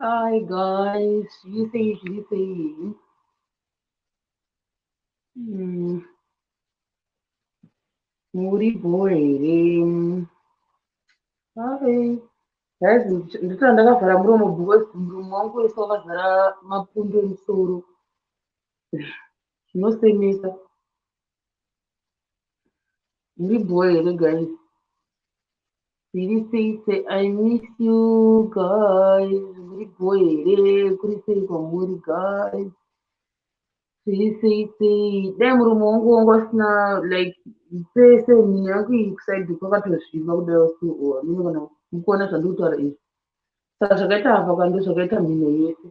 Hi guys, you say. Hmm, muri bohere. Hi. Yazi nditwa ndakavhara muromo because muromo wangu wese wakazara mapundu emusoro. Zvinosemesa. Muri bohere guys. Say I miss you guys. Muri bohere. Kuri sei kwamuri guys. Sei. Dai muromo wangu wasina like pese mhinho yangu iyi kusaidhi kwakatosviba kudai usiku munogona mukuona zvandiri kutaura izvi. Saka zvakaita apa kando zvakaita mhinho yese.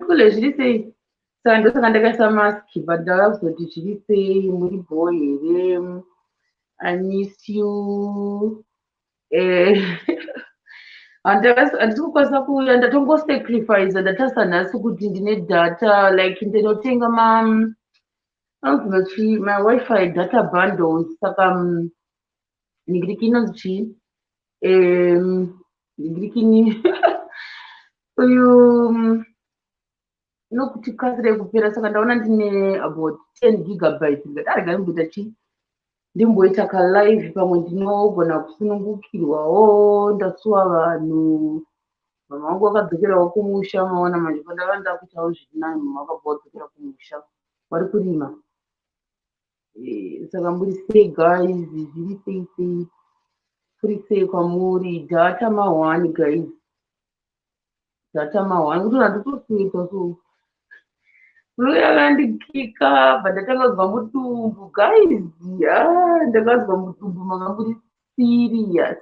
Kule zviri sei? Saka ndosaka ndakaisa maski but ndava kuzoti zviri sei muri bho here. I miss you. Handisi kukwanisa kuuya ndatongosacrifice ndatarisa nhasi kuti ndine data like ndinotenga anozinochi mawifi data bundles saka nigiriki inonzi chii nigiriki ni uyu inokuti kasire kupera saka ndaona ndine about 10 gigabytes ndadarega imboita chii ndimboita kalive pamwe ndinogona kusunungukirwawo ndasuwa vanhu mama wangu wakadzokerawo kumusha maona manje pandava ndakuitawo zviri nani mama wakabva wadzokera kumusha wari kurima saka muri sei guys zviri sei kuri sei kwamuri data ma1 guys data ma1 kuti handitosweta so yakandikika ndatanga kuzwa mudumbu guys ndakazwa mudumbu manga muri serious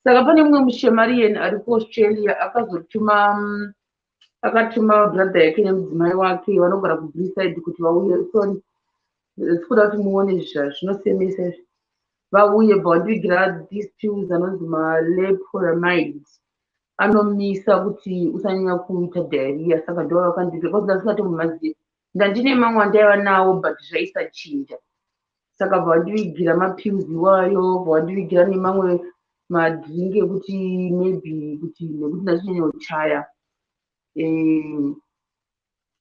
saka pane mumwe mushemariyeni ari kuaustralia akatuma brother yake nemudzimai wake vanogara kubriside kuti vauye sorry sikuda kuti muone zvinosemesa izvi vauye bvandivigira these pills anonzi maleporamide anomisa kuti usanyanya kuita diarrhea saka ndo vakandipa because ndasingatomumazivi ndandine mamwe andaiva nawo but zvaisachinja saka bvandivigira mapills iwayo bvandivigira nemamwe madhirink ekuti maybe kuti nekuti ndazvinyanyochaya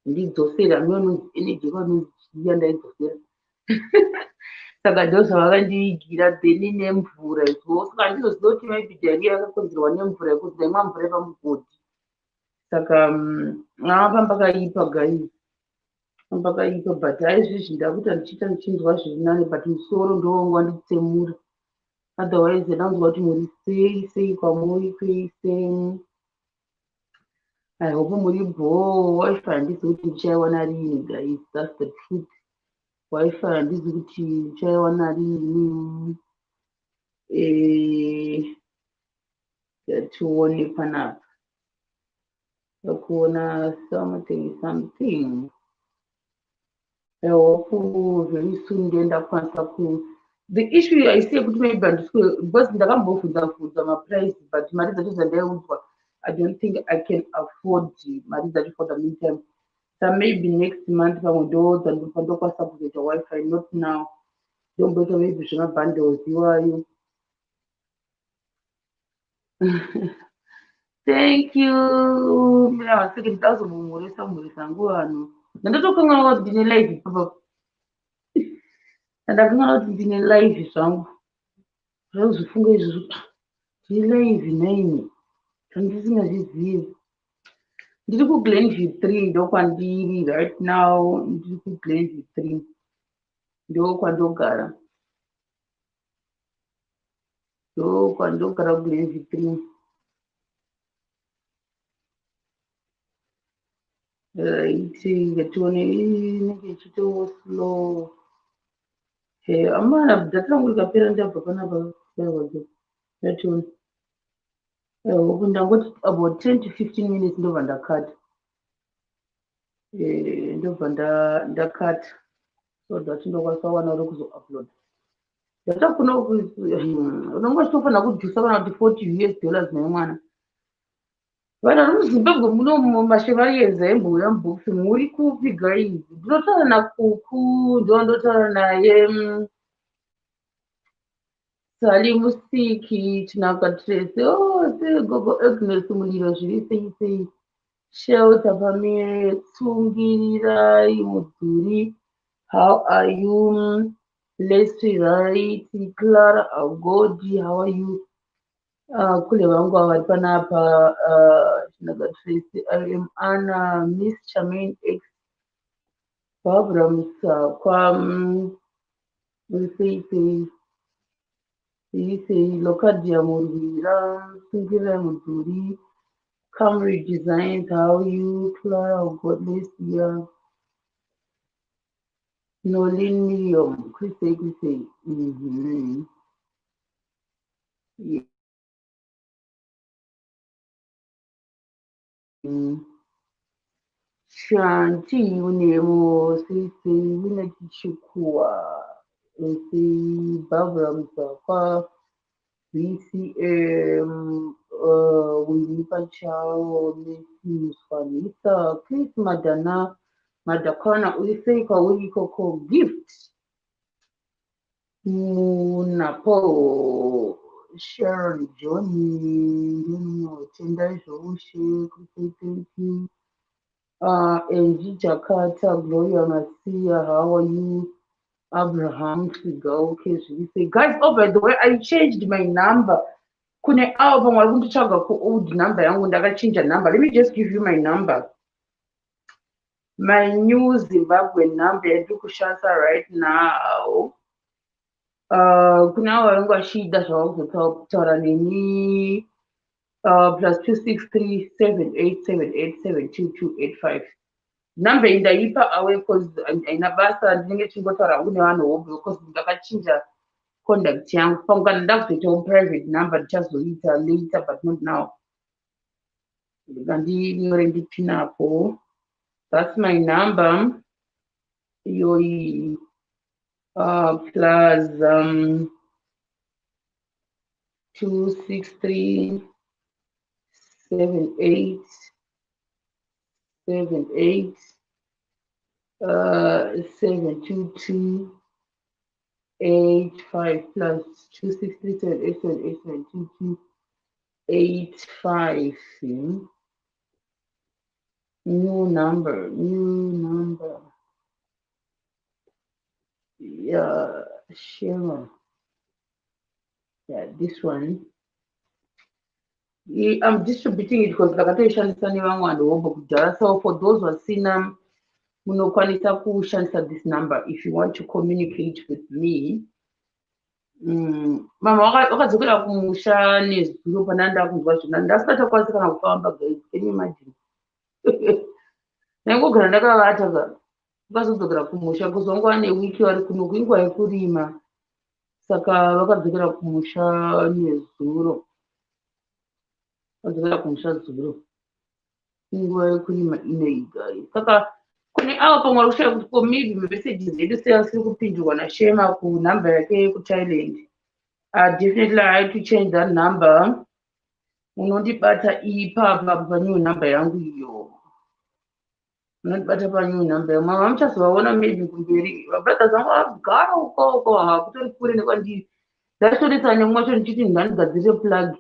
ndidzosera nononzi energy kwanonziya ndaidzosera saka ndozvavakandivigira then nemvura izvo saka handizoziva kuti maybe diarrhea yakakonzerwa nemvura yekuti ndaimwa mvura yepamugodhi saka pambakaipa guys pambakaipa but haizvizvi ndakuti handichiita ndichinzwa zviri nani but musoro ndovangu wanditsemura otherwise ndanzwa kuti muri sei kwamuri kwese I hope muri bho wifi handizi kuti ndichaiwana rini guys that's the truth wifi handizi kuti ndichaiwana rini yatione panapa yakuona something I hope very soon ndendakwanisa ku the issue I see kuti maybe handiswe because ndakambobvunza maprice but mari dzacho dzandaiudzwa I don't think I can afford mari dzacho for the meantime so maybe next month pamwe ndokwanisa kuzoita wifi not now ndomboita maybe zvemabundles iwayo thank you mina vasiki ndazomumhurisa nguva vanhu ndandatokangana kuti ndine live papa ndakangana kuti ndine live zvangu zvazvifunga izvozvo ndine live naine zvandisingazvizivi ndiri kuglenview 3 ndokwandiri right now ndiri kuglenview 3 ndokwandogara kuglenview 3 right ngatione inenge ichitowo slow amana data rangu rikapera ndabva panapa ngatione hope ndangoti about 10 to 15 minutes ndobva ndakata ndobva ndakata so that ndokwanisa kuwana uri kuzoupload data kuno unonge uchitofanira kudhusa kana kuti $40 naimwana vanhu vari muzimbabwe munomu mashemariyedza embouya muboksi muri kupi guys ndinotaura nakuku ndondotaura naye Sally Musiki, Chinaka Tracy, oh, say Gogo Agnes Muliro, she say, Shelter Pamir, Tungiri, Muturi, how are you? Leslie Right, Clara Agodi, how are you? Kule wangu vari panapa Chinaka Tracy, I am Anna, Miss Charmaine X, Barbara Musa, Kwam, Musiki, Lokadia Murira, Singira Muduri, Camry Designs, how you, Clara Godless, yeah, Nolin Millium, Chris, mm-hmm. Yeah. Shanti Unemo, Sisi, Winaki Chukua, Barbara Musaka, VCM, Wilipa Chao, Mrs. Juanita, Chris Madana, Madakana, Uliseka, Wilikoko, Gift, Munapo, Sharon, Johnny, Tenda, Joshi, thank you. NG Jakarta, Gloria Masia, how are you? Abraham Figo, okay, so we say, guys, oh, by the way, I changed my number. Kune album I want to talk about old number. I'm going to change a number. Let me just give you my number. My new Zimbabwe number I do kushasa right now. Kuna warongo shida zvakuzotaura neni +26378787228 number indaipa awe cause aina basa ndinenge chingotaura kune vanhu hobe because ndakachinja contact yangu pamukana ndakuzoitawo private number ndichazoita later but not now. Ngandinyore ndipinapo. That's my number. Yoi plus 2637878 72285 plus 26378787228 New number. Yeah, Sharon. Yeah, this one. I'm distributing it because ndakatoishandisa nevamwe vanhu vombo kudhara. So for those vasina munokwanisa kushandisa this number if you want to communicate with me. Mama wakadzokera kumusha nezuro pananda kunzwa zvona ndasikatokwanisa kana kufamba guys. Can you imagine? Ndaingogara ndakavata vakazodzokera kumusha because vangu vane wiki vari kuno kuinguva yekurima saka vakadzokera kumusha nezuro. Vadzokera kumusha zuro inguva yekurima inei guys. Saka kune avo pamwe vari kushaya kuti ko maybe messages edu seasiri kupindurwa naShema kunhamba yake yekuThailand. Definitely I had to change that number. Unondibata ipapa panew number yangu iyo. Unondibata panew number. Mama muchazovaona maybe kumberi. Vabrothers vangu vagara uko hakutori kure nekwandiri. Ndatoritsa nemwe wacho ndichiti ndandigadzire plug.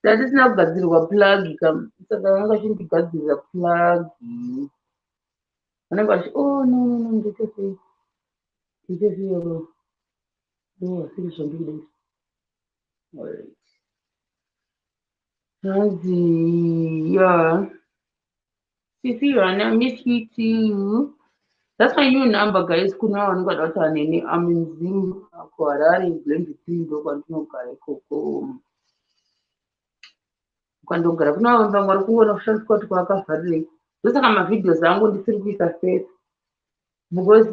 Ndatisina kugadzirwa plug kam. Saka vanga vachindigadzirira plug. Vanenge vachi oh no nditese yero. Oh, asiri zvandikuda izvi. Alright. Yeah. See, I miss you too. That's my new number, guys. Kuna vanongada kuti hanene I'm in Zim, kuHarare, Glenville, ndo kwandinogara ikoko. Kwandogara kuna vanhu vamwe vari kungoona kushandiswa kuti kwakavharirei. Ndosaka mavideos angu ndisiri kuisa face because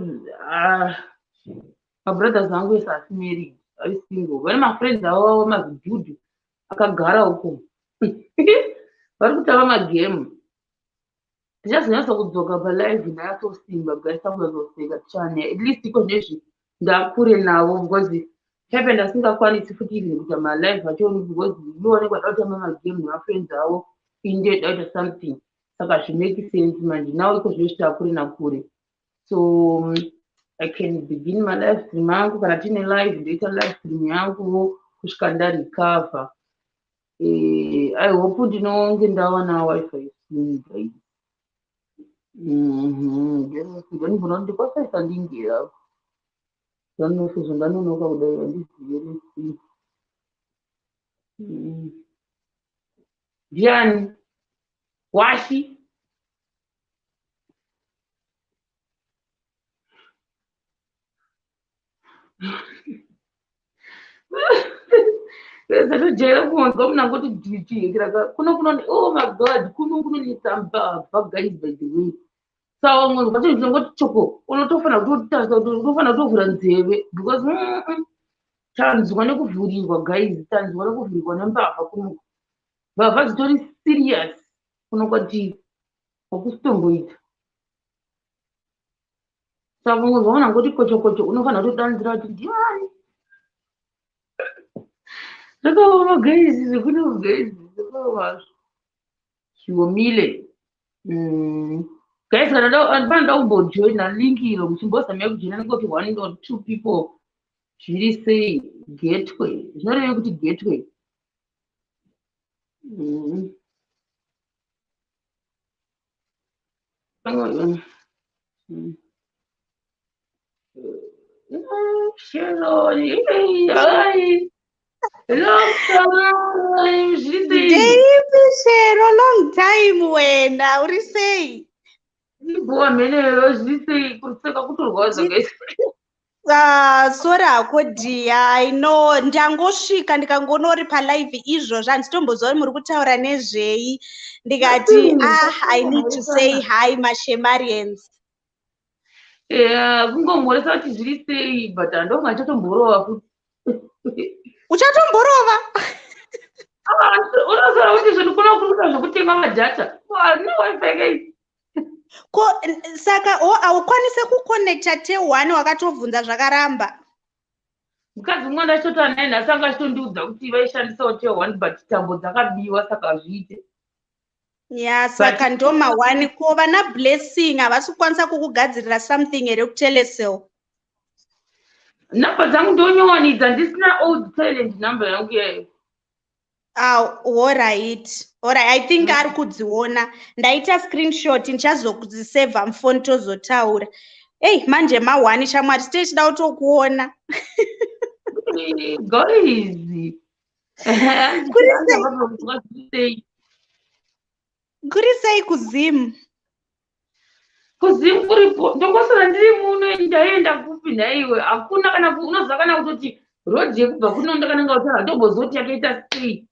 mabrothers angu ese asi married, ari single. Vane mafriends avo mazidhudhu akagara uko. Vari kutamba magame. Ndichazonyatsa kudzoka palive ndayatosimba guys, takuzozoseka tichane at least iko nezvi ndakure navo because pepe ndasingakwanisi futi even kuita malive achoni because ionekwa dautamba magame nemafriends avo inde dauta something saka zvimake sense manje nawo iko zvezvi takure nakure. So I can begin my live stream yangu kana tine live ndoita live stream yangu kusvika ndarecover. I hope ndinonge ndawana wifi soon guys. Ndanibvuna kuti ndikwasaisa ndingi apo zvanofezvo ndanonoka kudai handizivi resi. Ndiani washi zatojaira kunzwa munangoti dhichihekera kuno oh my god kunonetambavha guys by the way. Saka munhu kwacho ndinongoti choko unotofanira kutotarisa kuti unofanira kutovhura nzeve because tanzwa nekuvhurirwa guys, tanzwa nekuvhurirwa nembavha kuno mbavha dzitori serious kuno kwatiri wakusitomboita. Saka munhu waunangoti kochokocho unofanira kutodanzira kuti ndiani zvakaoma guys, zvekuno guys zvakaoma zviomile. Guys, ndinoda kumbojoina link iro muchimbozamia kujoina nekoti 1 or 2 people zviri sei gateway zvinoreva kuti gateway. Sharon, hi. Long time, zviri sei? David Sharon, long time wena, uri sei? Ibowa mhenero zviri sei kutseka kutorwadza guys. Sori hako dia, I know, ndangosvika ndikangonori palive izvozvo handitombozva uri muri kutaura nezvei, ndikati I need to say hi Mashemarians. Kungomhoresa kuti zviri sei but handonga chatomborova futi. Uchatomborova? Unoziva kuti zvinokona kuruka zvokutenga madhata no wifi guys. Saka haukwanise kuconnecta te1 wakatobvunza zvakaramba. Mukadzi mumwe ndachitotaura naye nhasi anga achitondiudza kuti vaishandisawo te1 but tambo dzakabiwa saka hazviite. Saka ndoma1 ko vana blessing havasi kukwanisa kukugadzirira something here kutelecell. Nhamba dzangu ndonyowanidza ndisina old silent number yangu yayo. Alright. I think ari kudziona. Ndaita screenshot ndichazokudzisavha mufoni tozotaura. Manje ma1 shamwari tite chida kutokuona. Guys. Kuri sei kuzimu? Kuzimu kuripo. Ndongosara ndiri muno ndaenda kupi naiwe. Hakuna kana unoziva kana kutoti road yekubva kuno ndakananga kuti handobozoti yakaita sei.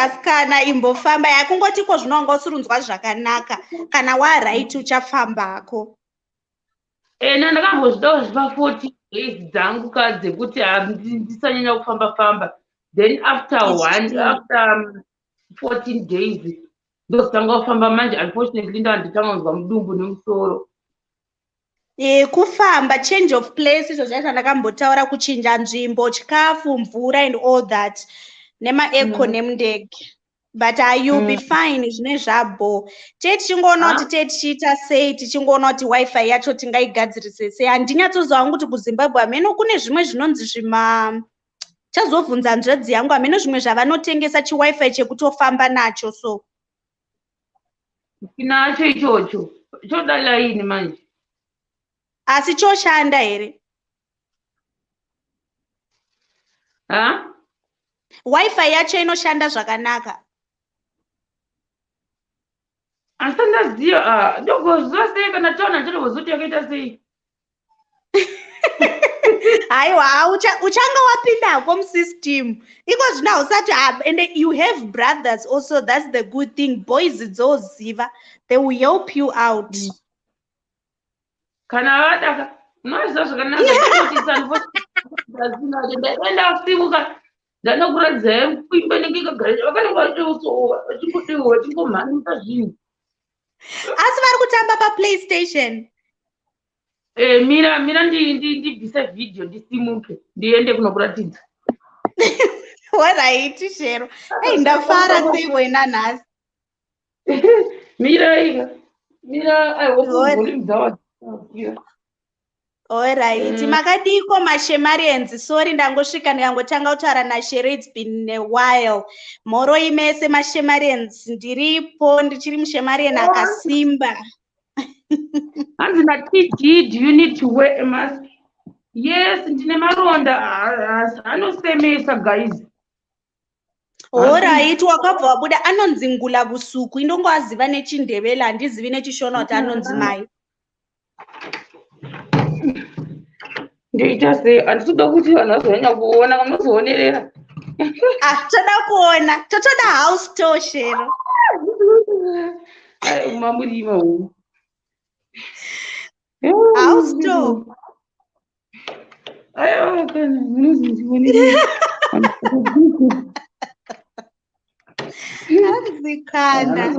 Asikana imbofamba yakungotiko zvinonga usurunzwa zvakanaka kana waright uchafambako. Ndakambozvidawo zvipa 40 days dzangu dzekuti ndisanyanya kufamba then after 14 days ndozotanga kufamba manje unfortunately ndanditanga kunzwa mudumbu nemusoro. Kufamba change of place izvo zvaita ndakambotaura kuchinja nzvimbo chikafu mvura and all that nema-eco nemundege but you'll be fine zvine zvabho. Tichingoona kuti tichiita sei tichingoona kuti wifi yacho tingaigadzirise sei. Handinyatsozva wangu kuti kuZimbabwe hameno kune zvimwe zvinonzi chazobvunza nzvedzi yangu hameno zvimwe zvavanotengesa chiwifi chekutofamba nacho so. Tinacho ichocho choda laini manje. Asi choshanda here? Wifi yacho inoshanda zvakanaka. Asi ndaziva ndogozviziva sei kana taona ndinobozoti yakaita sei. Aiwa uchanga wapindako musystem iko zvino hausati and you have brothers also, that's the good thing. Boys dzoziva, they will help you out. Kana vadaka unoziva zvakanaka ndaenda kusimuka ndanokuradza kuimba inenge ikagara vakanenge vachingodiwa vachingomhanisa zvinhu. Asi vari kutamba paPlaystation. Mira ndibvise vhidhiyo ndisimuke ndiende kunokuratidza. Alright Shero. Ndafara sei wena nhasi. Mira I hope volume dzawa. Alright. Makadiko mashemarians. Sorry ndangosvika ndikangotanga kutaura naShero. It's been a while. Moro imese mashemarians. Ndiripo ndichiri mushemarian akasimba. Handina TG, do you need to wear a mask? Yes, ndine maronda anosemesa guys. Alright, wakabva wabuda anonzi ngulavusuku. Indongoaziva nechindevela handizivi nechishona kuti anonzi mai. Ndoita sei handitoda kuti vanhu vazonyanya kuona vanozoonerera. Toda kuona. Totoda house tour Shero. Mamurima huu. House tour. Ayo kana munozonzionera. Hanzikana.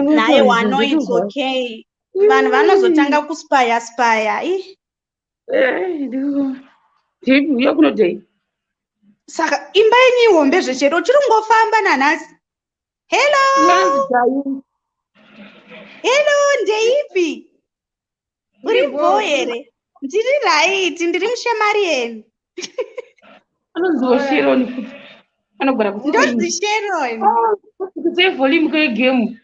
Naye wano it's okay. Vanhu vanozotanga kuspaya. Uya kunodei. Saka imba yenyu ihombe zvechero chiri kungofamba nanhasi. Hello, ndeipi? Uripo here? Ndiri right, ndiri mushemarian. Anonziwo Sharon futi. Anogara kuti Ndonzi Sharon. Kudzai volume kwegame.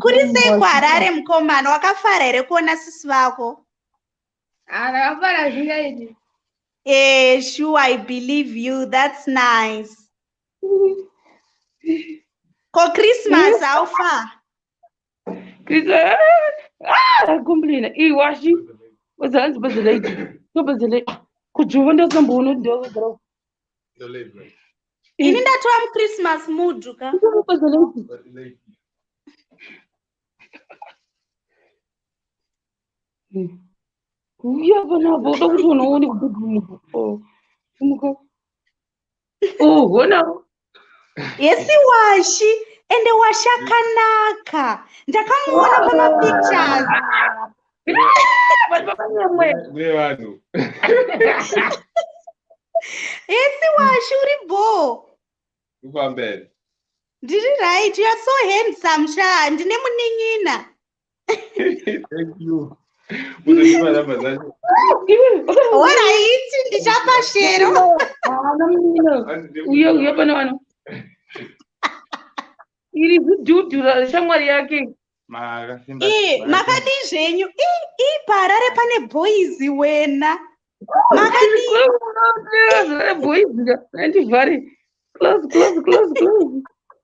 Kuri sei kuHarare mukomana wakafara here kuona sisi vako? Ndakafara zvingaiti. Sure, I believe you. That's nice. Ko Christmas how far? Christmas. Complain. Washi. Wazanzi bazelaiti. Bazelaiti. Kujuwanda sambono ndo. Ini ndatova muChristmas mood ka. Bazelaiti. Uya bana boda kuti unoone kudhumuka. Umuka. Wona. Yesi washi ende washakanaka. Ndakamuona pamapictures. Yesi washi uribo. Ufambele. Ndiri right, you are so handsome sha. Ndine munin'ina. Thank you. Alright, ndichapa Shero. Uya pana vano. Iri kudhudhura shamwari yake. Makadi zvenyu. Parare pane boys wena. Makadi. Boys ndivhare. Close.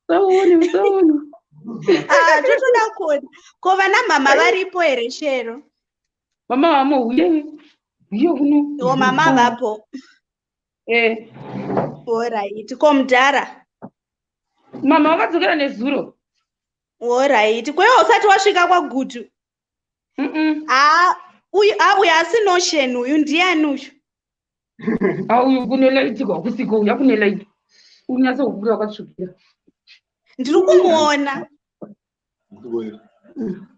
Saoni. Totoda kuona. Ko vana mama varipo here Shero? Mama vamo uye kuno. Mama vapo. Alright, ko mudhara. Mama vakadzokera nezuro. Alright, kwewo usati wasvika kwaGutu. Uyu asi notion uyu ndiani uyu? Uyu kune light kwakusiko uya kune light. Unyasa kukura kwasvukira. Ndiri kumuona.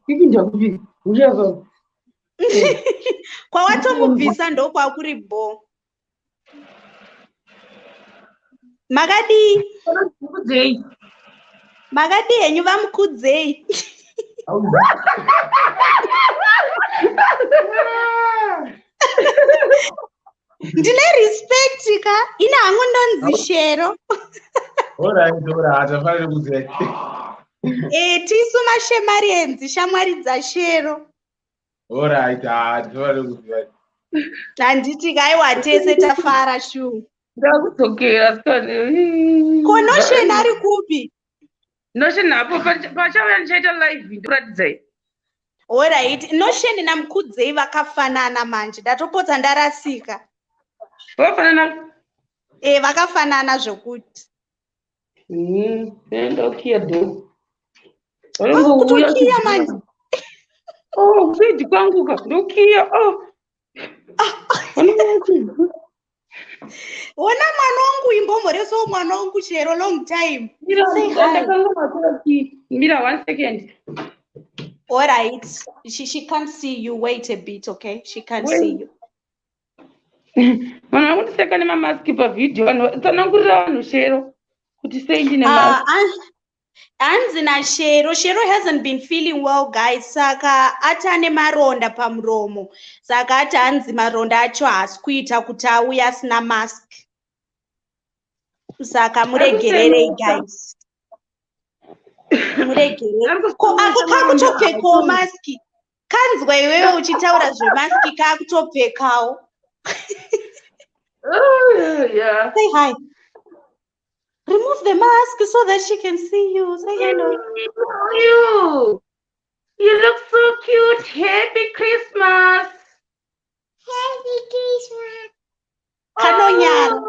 Iki ndakupi. Uya kwawatomubvisa ndokwakuri bo. Makadi henyu vamukudzei. Ndine respect ka ina hangu ndonzi Shero. Hatafanire kudzei. Tisu mashemarienzi shamwari dzaShero. Alright, hatafanire kudzei. Handiti kaiwa tese tafara shu. ndakudzokera sikani. Ko notion ari kupi? Notion hapo pachauya ndichaita live ndiratidzai. Alright, notion namukudzei vakafanana manje. Ndatopota ndarasika. Vafanana? Vakafanana zvokuti. Ndokiya do. Kutokiya manje. Kuidi kwanguka ndokiya. Ona mwana wangu imbomboreso mwana wangu Shero long time. Mira 1 second. Alright, she can't see you. Wait a bit, okay? She can't see you. Mana kundiseka nemamaski pavidhiyo. Tsanangurira vanhu Shero kuti sei ndine mask. Hanzi naShero. Shero hasn't been feeling well, guys. Saka atane maronda pamuromo. Saka ati hanzi maronda acho haasi kuita kuti auye asina mask. Saka muregererei, guys. Muregererei. Ko ako kakutopfekawo maski. Kanzwa iwewe uchitaura zvemaski kakutopfekawo. Oh, yeah. Say hi. Remove the mask so that she can see you. Say hello. You look so cute. Happy Christmas. Happy Christmas. Kanonyara.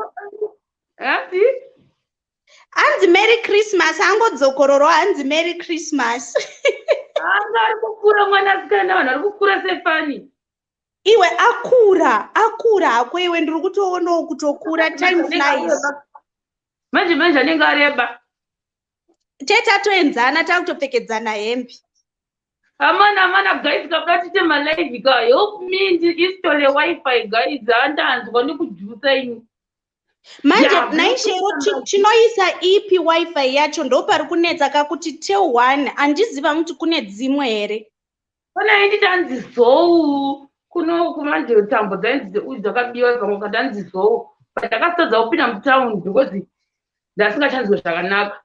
Happy? Hanzi Merry Christmas. Angodzokororo hanzi Merry Christmas. Ari kukura mwanasikana vanhu vari kukura sefani. Iwe akura hako iwe ndiri kutoonawo kutokura. Time flies. Manje anenge areba. Tatoenzana takutopfekedzana hembe. Amana guys, kabla tite malive guy. Help me install a Wi-Fi guys. Andanzwa ndikujusa ini. Manje naishero chinoisa ipi Wi-Fi yacho ndopari kunetsa kakuti till 1 andiziva kuti kune dzimwe here. Pana indi tanzi zou. Kuno kumanje tambo dzakabiwa pamwe katanzi zou. Patakasatodza kupinda mutown because ndasingachanzwe zvakanaka.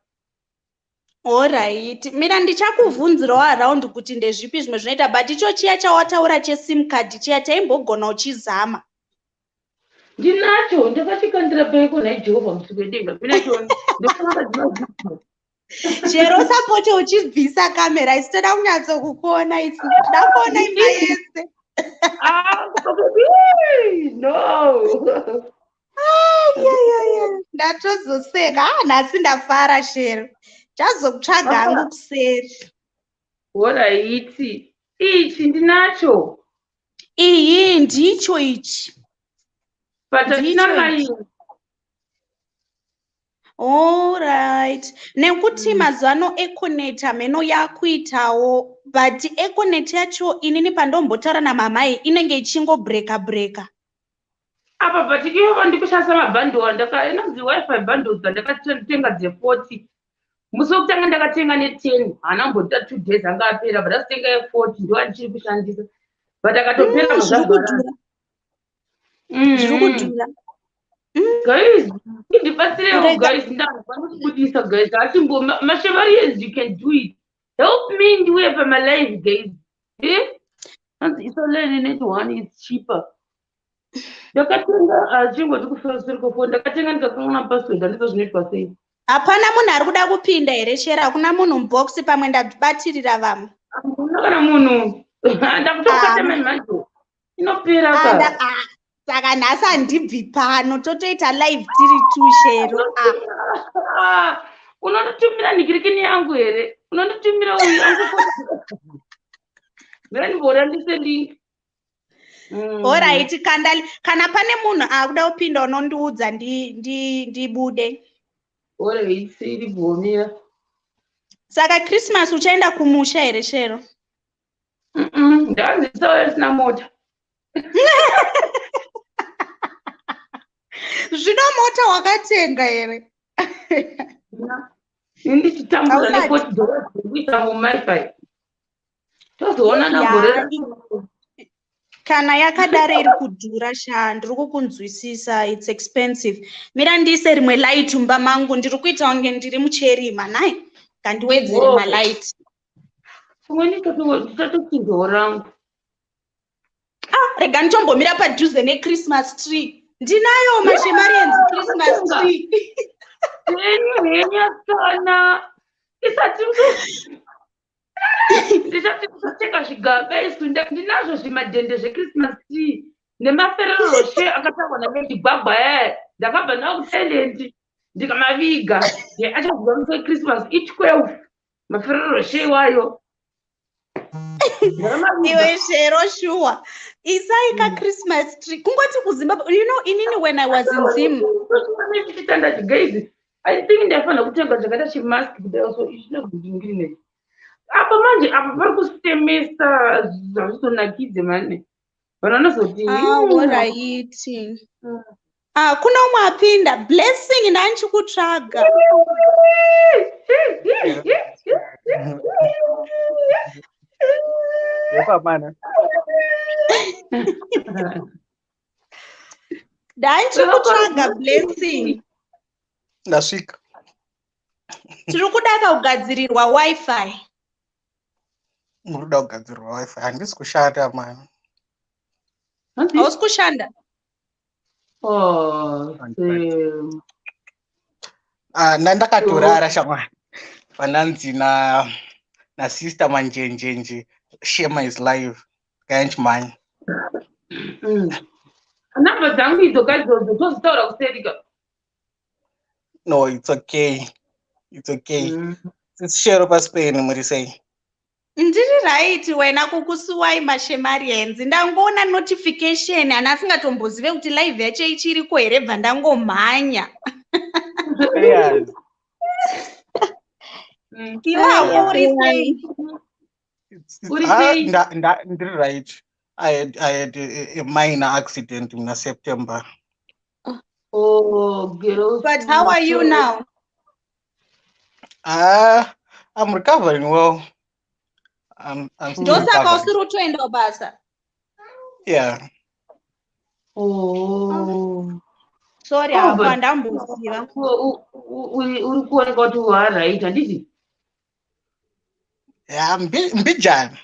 Alright. Mira ndichakuvhunzirawo around kuti ndezvipi zvimwe zvinoita but icho chiya chawataura cheSIM card chiya taimbogona uchizama. Ndinacho ndakachikandira peko naJehovha muswedenga. Chero sapote uchibvisa kamera isitoda kunyatsokukuona isi. Ndakuona imba yese. No. Ndatozoseka nhasi ndafara Shero. Chazokutsvaga hangu kuseri. Waraiti ichi ndinacho. Iyi ndicho ichi. Patasina mai. Alright. Nekuti mazano Econet ameno yakuitawo but Econet yacho inini pandombotaura namamai inenge ichingo breka. Apa but ivo vandikushandisa mabhandle inonzi Wi-Fi bundles ndakatenga dze40. Musi wekutanga ndakatenga ne10 haana mbota 2 days anga apera but asitenga ye40 ndo ndichiri kushandisa but akatopera zviri kudhura. Guys, ndibatsirewo guys, ndakwanokubudisa guys. Achimbo Mashevarians, you can do it. Help me ndiuye pamalive guys. Isoleni net one is cheaper. Ndakatenga chingoti kufiriko ndakatenga ndikakanwa password andizvo zvinoitwa sei. Hapana munhu ari kuda kupinda here Shera? Hakuna munhu mubox pamwe ndabatirira vamwe? Hakuna kana munhu. Ndakutokata manje. Inopera ka. Saka nhasi handibvi pano totoita live tiri tu Shero. Unondotumira nigirikini yangu here? Unondotumira uyu yangu? Ndinobora ndise link. Alright, kana pane munhu akuda kupinda unondiudza ndibude. Alright, iri bhomira. Saka Christmas uchaenda kumusha here Shero? Ndanzi sawa sina mota. Zvino mota wakatenga here? Ndichitambura $40 kuisa muMiFi. Tozoona nagore. Kana yakadare iri kudhura sha ndiri kukunzwisisa, it's expensive. Mira ndiise rimwe light mumba mangu ndiri kuita kunge ndiri mucherima nai kandiwedzere malight. Kumweni tatochinjawo rangu. Rega ndichombomira padhuze neChristmas tree. Ndinayo Mashemarians Christmas tree. Sana. Isati ndishati kutenga zvigaba isu ndinazvo zvimadhende zveChristmas tree nemafereroshe akatangwa naLady Gwagwa ndakabva nawo kuThailand ndikamaviga achazwa musi weChristmas i12 mafereroshe iwayo. Iwe Shero sure. Isaika Christmas tree. Kungoti kuZimbabwe. You know, inini when I was in Zim. Guys, I think ndafana kutenga zvakaita chimask kuti also ichinogudzingirine. Apa manje apa pari kusemesa zvazvisonakidze mane. Vanhu vanozoti Alright. kuna umwe apinda. Blessing ndanchikutsvaga. Yepa mana. Ndanchikutsvaga Blessing. Ndasvika. Tiri kuda kugadzirirwa Wi-Fi. Muruda kugadzirirwa Wi-Fi. Handisi kushanda man. Hausi kushanda? Ndandakatorara shamwari. Pananzi na sister manjenjenje. Shema is live. Kanchi man. Namba dzangu idzokadzo tozitaura kuserika. No, it's okay. It's okay. Share pa Spain muri sei. Ndiri right wena kukusuwai mashemarienzi. Ndangoona notification anasingatombozive kuti live yacho ichiriko here bva ndangomhanya. Yes. Iwangu uri sei? Ndiri right. I had a minor accident in September. Oh, girls. But how are you now? I'm recovering well. I'm still recovering. Yeah. Oh. Sorry, apa ndamboziva. Uri kuoneka kuti waraita handiti? Yeah, mbijana.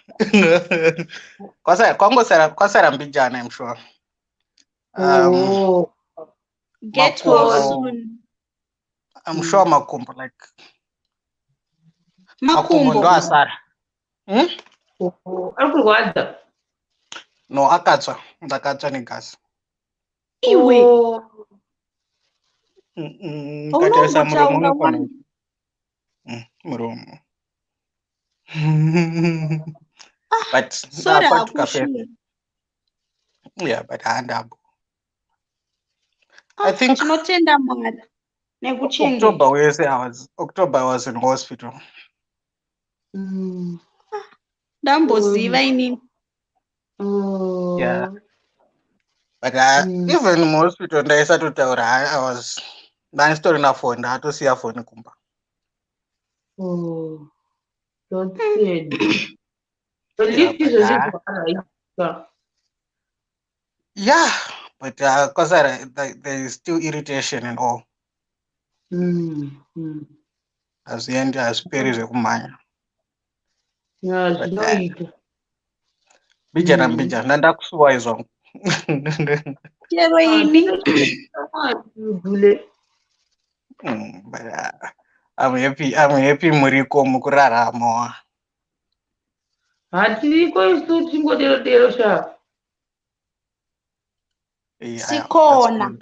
Kwasara mbijana, I'm sure. Get well soon. I'm sure makumbo like makumbo ndo asara. Arikurwadza? No, akatsva. Ndakatsva negasi. Iwe. Katarisa muromo unofana. Muromo. But sorry, yeah, but handabo. I think tinotenda Mwari nekuchengeta. October I was in hospital. Ndamboziva inini. Yeah. But even in hospital ndaisatotaura I was ndaitorina phone ndatosiya phone kumba. Oh. Don't say it. But least is yeah, but because there is still irritation and all. As the end, as Perry kumanya. Yeah, Bijana, nanda kusuwa izong. Chero ini. But I'm happy muriko mukurarama. Hatiriko isu chingodero sha. Sikona.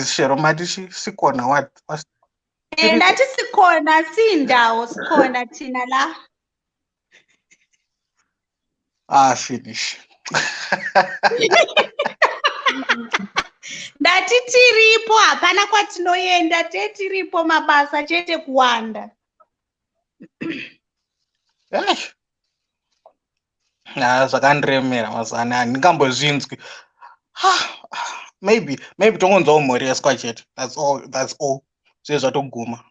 Sharon madishi sikona what? Ndati sikona sindawo sikona thina la. Finish. Ndati tiripo hapana kwatinoenda tiripo mabasa chete kuwanda. Zvakandiremera mazana handingambozvinzwi. Maybe tongonzawo mhori yeskwachete. That's all. Zve zvatoguma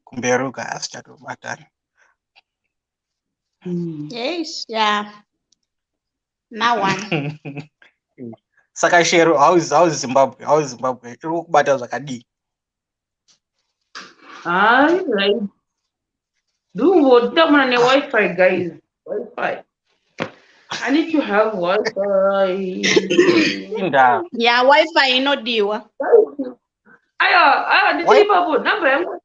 kumberuka asi chatobatana. Yes, yeah. Now one. Saka Shero, how is Zimbabwe? How is Zimbabwe? Iri kubata zvakadii? Right. Ndingotamana ne-Wi-Fi, guys. Wi-Fi. I need to have Wi-Fi. Yeah, Wi-Fi inodiwa. Ndiri ipapo namba yangu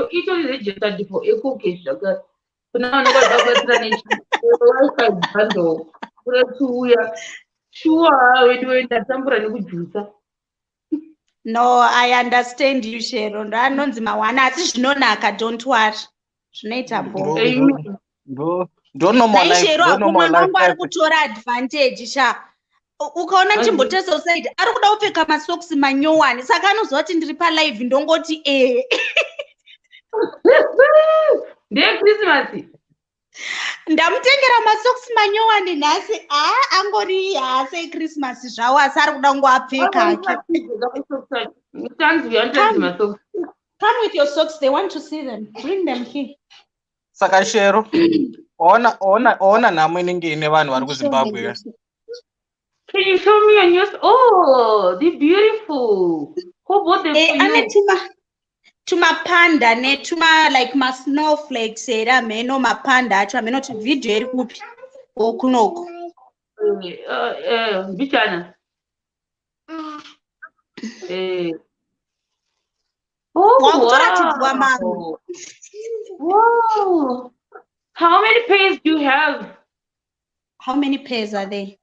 itori registered for EcoCash zvakare. Kuna vanokadabatsira ne-Wi-Fi bundle. Kuratuya. Sure, wewe ndatambura nekujusa. No, I understand you, Sharon. Ndanonzi mawana asi zvinonaka, don't worry. Zvinoita bo. Don't know more life. Don't know more life. Ari kutora advantage sha. Ukaona Chimbote Society ari kuda kupfeka masocks manyowani saka anozwa kuti ndiri pa live ndongoti Ndeye Christmas. ndamutengera masocks manyowani nhasi angori hase Christmas zvawo asi ari kuda kungoapfeka hake. Come with your socks, they want to see them. Bring them here. Saka Shero, ona nhamo inenge ine vanhu vari kuZimbabwe. Can you show me on yours? Oh, they're beautiful. Who bought them for you? Tumapanda netuma like masnowflakes era meno mapanda acho ameno ti video iri kupi okunoko bichana wow. Wow. How many pairs do you have? How many pairs are there?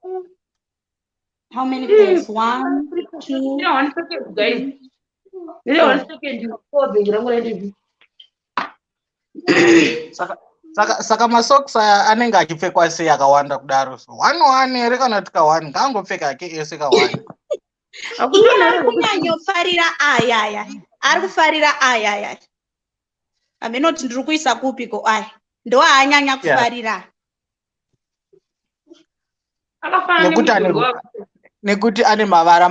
How many pairs? 1, 2, 1 second, guys. 1 second. Saka masocks anenge achipfekwa sei akawanda kudaro so 1 here kana kuti ka1 ngangopfeka hake ese ka1 ari kunyanyofarira ayaya ari kufarira ayaya amenoti ndiri kuisa kupiko aya ndo aanyanya kufarira nekuti ane mavara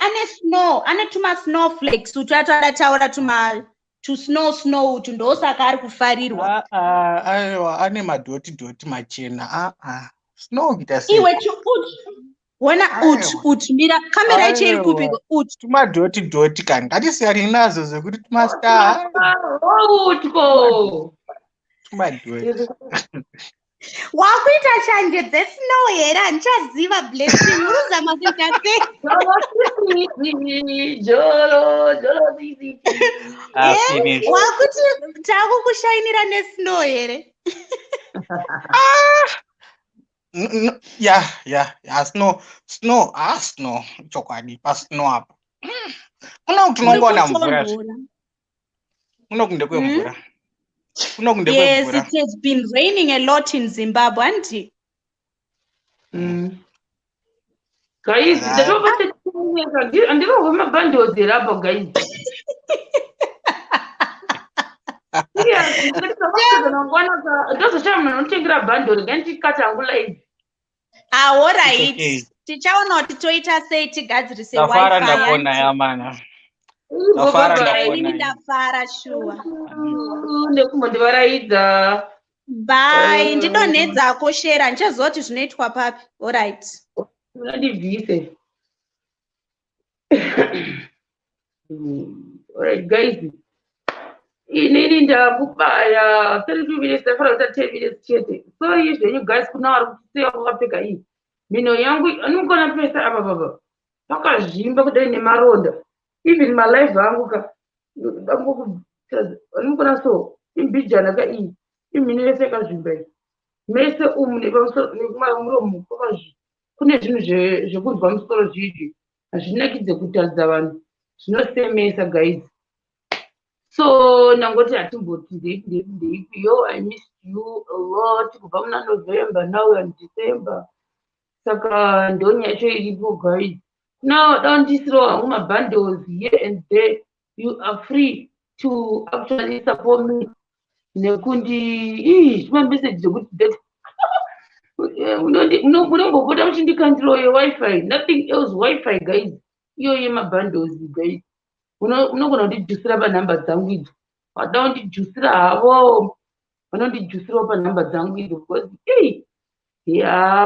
ane snow ane tuma snowflakes utatara taura tuma to snow ndosaka ari kufarirwa aiwa ane madoti machena snow kita sei iwe wona mira kamera yacho iri kupiko tumadoti kani ngatisiyani nazo zvekuti tumastar tumadoti wakuita shanje dzesnow here handichaziva blessing uruzama kuita sei wakuti takukushainira nesnow here snow chokwadi pasnow apa kunokuti unongoona mvura kunokunde kwemvura yes, it has been raining a lot in Zimbabwe, auntie. Guys, I don't know my bundles there up, guys. Yes, that's a time I'm taking a bundle again to cut and light. All right. Tichaona kuti toita sei tigadzirise Wi-Fi. Ndafara shuwa ndekundivaraidza bye ndidonhedzako shera ndichazoti zvinoitwa papi alright ndibvise alright guys inini ndakubaya 32 minutes ndafara kuita 10 minutes chete so usually you guys kuna vari kuseya kwakapfeka iyi mino yangu anogona pesa apa baba pakazvimba kudai nemaronda even my life anguka anogona so imbijana ka iyi imino yese yakazvimba mese nekumamuromo kune zvinhu zvekunzwa musoro zvizvi hazvinakidze kutaridza vanhu zvinosemesa guys so nangoti hatimboti ndeipiyo I missed you a lot kubva muna November now we're in December saka ndoni yacho iripo guys now don't throw my bundles here and there you are free to actually support me nekundi my message that unongopota muchindikandiro yewifi nothing else wifi guys iyo yemabundles guys unogona kundijusira panhamba dzangu idzo wada kundijusira havo vanondijusirawo panhamba dzangu idzo because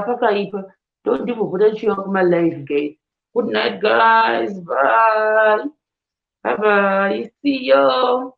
pakaipa ndondivopota chiwa kumalive guys. Good night guys, bye bye, see you.